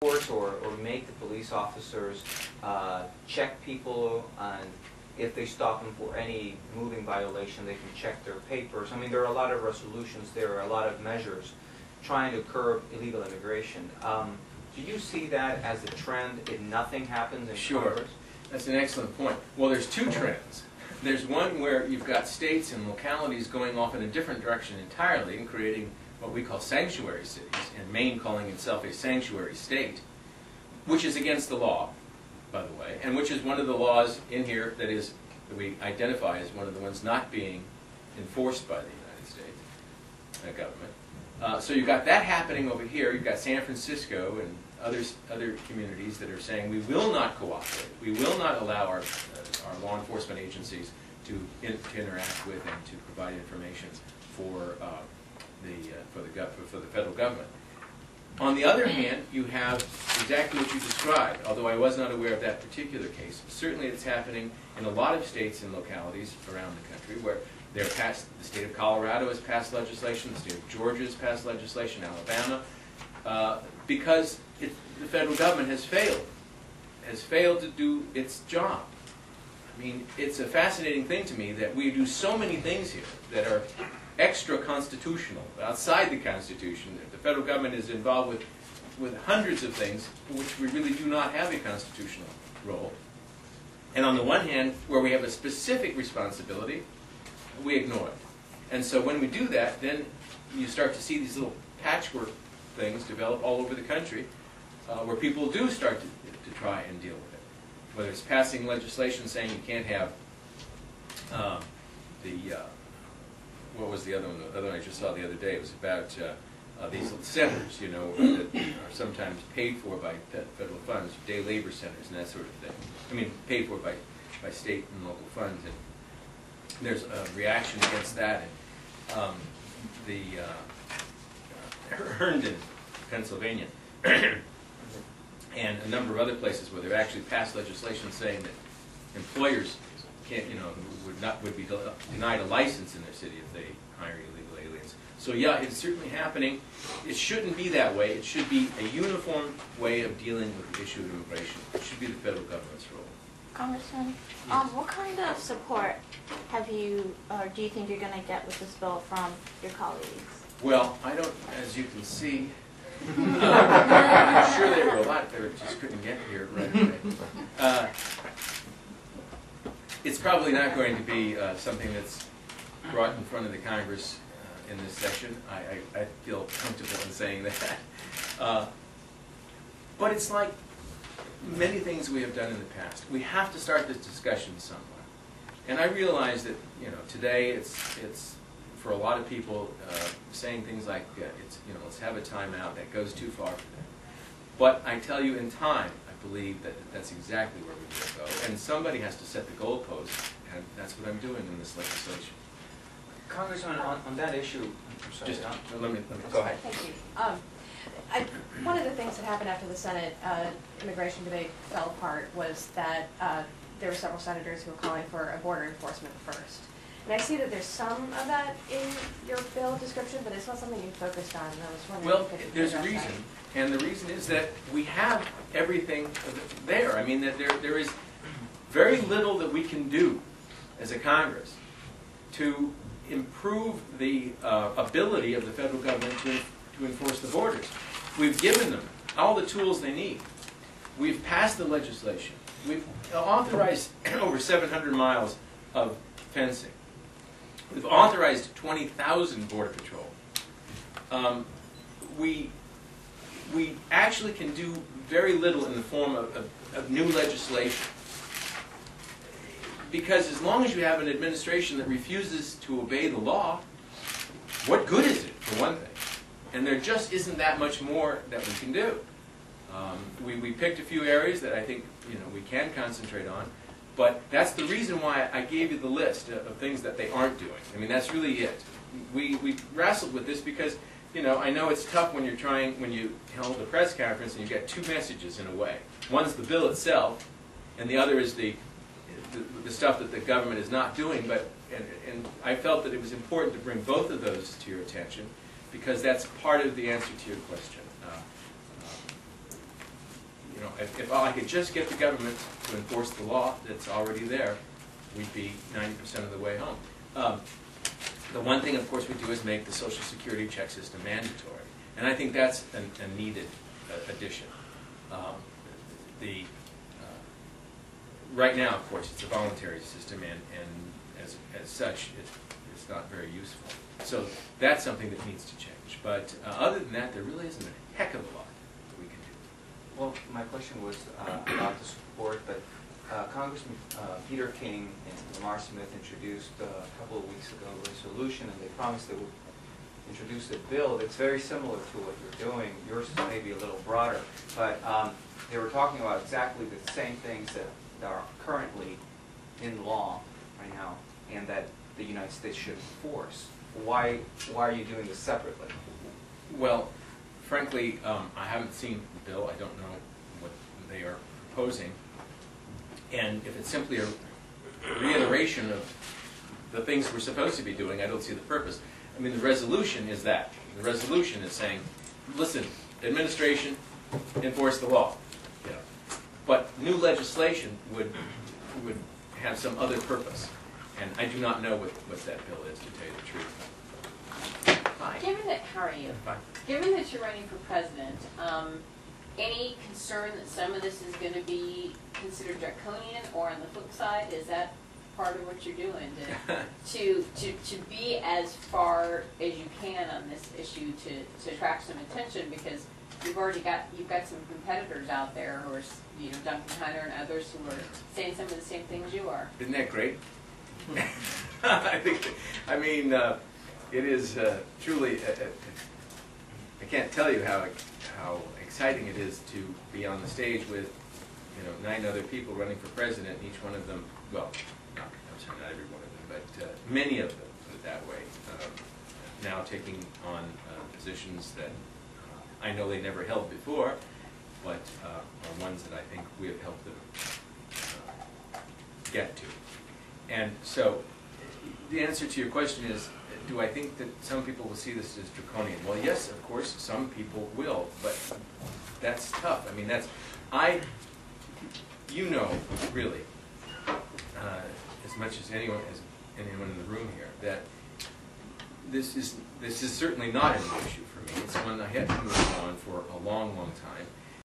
or make the police officers check people on if they stop them for any moving violation, they can check their papers. I mean, there are a lot of resolutions, there are a lot of measures trying to curb illegal immigration. Do you see that as a trend if nothing happens in Congress? That's an excellent point. Well, there's two trends. There's one where you've got states and localities going off in a different direction entirely and creating what we call sanctuary cities, and Maine calling itself a sanctuary state, which is against the law, by the way, and which is one of the laws in here that we identify as one of the ones not being enforced by the United States government. So you've got that happening over here. You've got San Francisco and other communities that are saying we will not cooperate. We will not allow our law enforcement agencies to interact with and to provide information for the federal government. On the other hand, you have exactly what you described, although I was not aware of that particular case. Certainly it's happening in a lot of states and localities around the country where the state of Colorado has passed legislation, the state of Georgia has passed legislation, Alabama, because the federal government has failed to do its job. I mean, it's a fascinating thing to me that we do so many things here that are extra-constitutional, outside the Constitution. The federal government is involved with hundreds of things for which we really do not have a constitutional role. And on the one hand, where we have a specific responsibility, we ignore it. And so when we do that, then you start to see these little patchwork things develop all over the country where people do start to try and deal with it. Whether it's passing legislation saying you can't have what was the other one? The other one I just saw the other day, it was about these centers, you know, that are sometimes paid for by federal funds, day labor centers and that sort of thing. I mean, paid for by state and local funds. And there's a reaction against that. And Herndon, Pennselsvania, and a number of other places where they've actually passed legislation saying that employers can't, you know, would be denied a license in their city if they hire illegal aliens. So yeah, it's certainly happening. It shouldn't be that way. It should be a uniform way of dealing with the issue of immigration. It should be the federal government's role. Congressman, what kind of support have you, or do you think you're going to get with this bill from your colleagues? Well, I don't, as you can see, I'm sure there were a lot that just couldn't get here right away. It's probably not going to be something that's brought in front of the Congress in this session. I feel comfortable in saying that. But it's like many things we have done in the past. We have to start this discussion somewhere. And I realize that, you know, today it's for a lot of people saying things like, let's have a timeout, that goes too far for them. But I tell you, in time, I believe that that's exactly where we will go. And somebody has to set the goalposts, and that's what I'm doing in this legislation. Congressman, on that issue, I'm sorry. Just, let me go ahead. Thank you. One of the things that happened after the Senate immigration debate fell apart was that there were several senators who were calling for a border enforcement first. And I see that there's some of that in your bill description, but it's not something you focused on. And I was wondering. Well, there's a reason, and the reason is that we have everything there. I mean, that there is very little that we can do as a Congress to improve the ability of the federal government to enforce the borders. We've given them all the tools they need. We've passed the legislation. We've authorized over 700 miles of fencing. We've authorized 20,000 Border Patrol. We actually can do very little in the form of new legislation. Because as long as you have an administration that refuses to obey the law, what good is it, for one thing? And there just isn't that much more that we can do. We picked a few areas that I think we can concentrate on, but that's the reason why I gave you the list of things that they aren't doing. I mean, that's really it. We wrestled with this because I know it's tough when you held a press conference and you get two messages in a way. One's the bill itself, and the other is the stuff that the government is not doing. And I felt that it was important to bring both of those to your attention because that's part of the answer to your question. if I could just get the government to enforce the law that's already there, we'd be 90% of the way home. The one thing, of course, we do is make the Social Security check system mandatory, and I think that's a needed addition. Right now, of course, it's a voluntary system, and as such, it's not very useful. So that's something that needs to change. But other than that, there really isn't a heck of a lot that we can do. Well, my question was about the support, but Congressman Peter King and Lamar Smith introduced a couple of weeks ago a resolution, and they promised they would introduce a bill that's very similar to what you're doing. Yours is maybe a little broader, but they were talking about exactly the same things that are currently in law right now, and that the United States should enforce. Why are you doing this separately? Well, frankly, I haven't seen the bill. I don't know what they are proposing. And if it's simply a reiteration of the things we're supposed to be doing, I don't see the purpose. I mean, the resolution is that. The resolution is saying, listen, administration, enforce the law. You know. But new legislation would have some other purpose. And I do not know what that bill is, to tell you the truth. Hi. Given that, how are you? Fine. Given that you're running for president, any concern that some of this is going to be considered draconian, or on the flip side, is that part of what you're doing to be as far as you can on this issue to attract some attention, because you've got some competitors out there who are, you know, Duncan Hunter and others who are saying some of the same things you are. Isn't that great? I mean, it is truly. I can't tell you how exciting it is to be on the stage with, you know, 9 other people running for president, and each one of them, well, I'm sorry, not every one of them, but many of them, put it that way, now taking on positions that I know they never held before, but are ones that I think we have helped them get to. And so, the answer to your question is, do I think that some people will see this as draconian? Well, yes, of course, some people will, but that's tough. I mean, you know, really, as much as anyone in the room here, that this is certainly not an issue for me. It's one I had been working on for a long, long time,